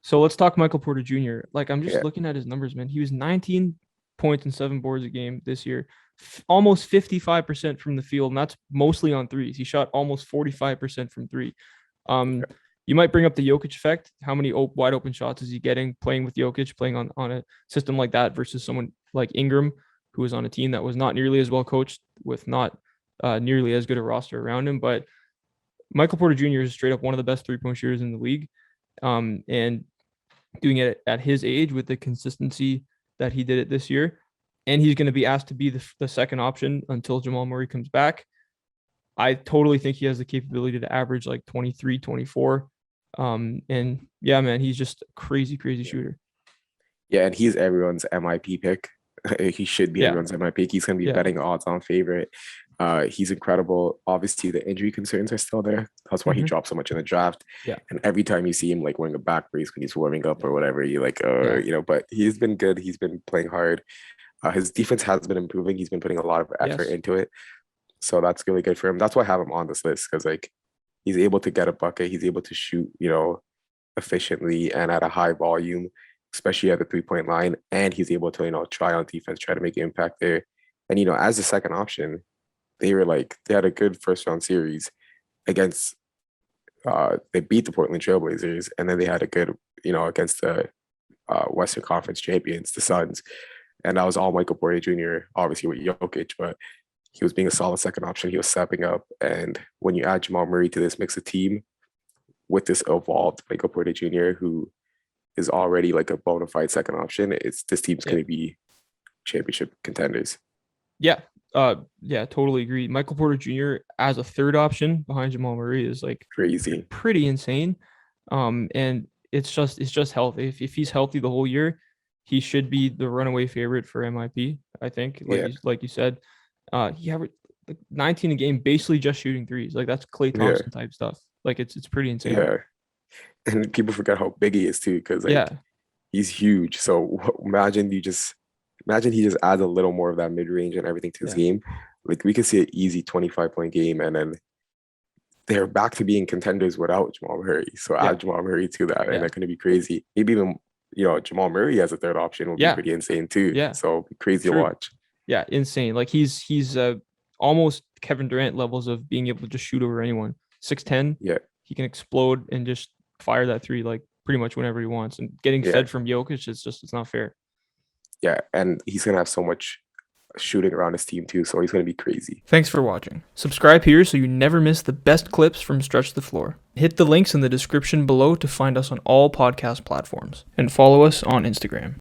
So let's talk Michael Porter Jr. Like I'm just Yeah, looking at his numbers, man. He was 19 points and 7 boards a game this year. Almost 55% from the field, and that's mostly on threes. He shot almost 45% from three. Um, you might bring up the Jokic effect. How many wide open shots is he getting playing with Jokic, playing on a system like that versus someone like Ingram, who was on a team that was not nearly as well coached with not nearly as good a roster around him. But Michael Porter Jr. is straight up one of the best 3-point shooters in the league. And doing it at his age with the consistency that he did it this year. And he's going to be asked to be the second option until Jamal Murray comes back. I totally think he has the capability to average like 23, 24. And yeah, man, he's just a crazy, crazy shooter. yeah, and he's everyone's MIP pick. He should be Yeah. everyone's MIP pick. He's going to be Yeah. betting odds-on favorite. He's incredible. Obviously, the injury concerns are still there. That's why he Mm-hmm. dropped so much in the draft. Yeah. And every time you see him like wearing a back brace when he's warming up Yeah. or whatever, you like, Yeah. but he's been good. He's been playing hard. His defense has been improving. He's been putting a lot of effort Yes. into it. So that's really good for him. That's why I have him on this list because like he's able to get a bucket. He's able to shoot, efficiently and at a high volume, especially at the 3-point line. And he's able to, try on defense, try to make an impact there. And, as a second option, they had a good first round series against, they beat the Portland Trailblazers. And then they had a good, against the Western Conference champions, the Suns. And that was all Michael Porter Jr., obviously with Jokic, but he was being a solid second option. He was stepping up. And when you add Jamal Murray to this mix of team with this evolved Michael Porter Jr., who is already like a bona fide second option, this team's Yeah. going to be championship contenders. Yeah. Yeah, totally agree. Michael Porter Jr. as a third option behind Jamal Murray is like Crazy. pretty insane. And it's just healthy. If he's healthy the whole year, he should be the runaway favorite for MIP. I think, Yeah. like you said, he averaged like 19 a game, basically just shooting threes. Like that's Klay Yeah. Thompson type stuff. Like it's pretty insane. Yeah. And people forget how big he is too, because like Yeah, he's huge. So imagine he just adds a little more of that mid range and everything to his yeah, game. Like we could see an easy 25-point game, and then they're back to being contenders without Jamal Murray. So yeah, add Jamal Murray to that, and yeah, that's going to be crazy. Maybe even Jamal Murray as a third option would be yeah, pretty insane too. yeah. So it'd be crazy to True. watch. Yeah, insane. Like he's almost Kevin Durant levels of being able to just shoot over anyone. 6'10", Yeah, he can explode and just fire that three like pretty much whenever he wants. And getting yeah, fed from Jokic is just it's not fair. yeah. And he's gonna have so much shooting around his team too, so he's gonna be crazy. Thanks for watching. Subscribe here so you never miss the best clips from Stretch the Floor. Hit the links in the description below to find us on all podcast platforms and follow us on Instagram.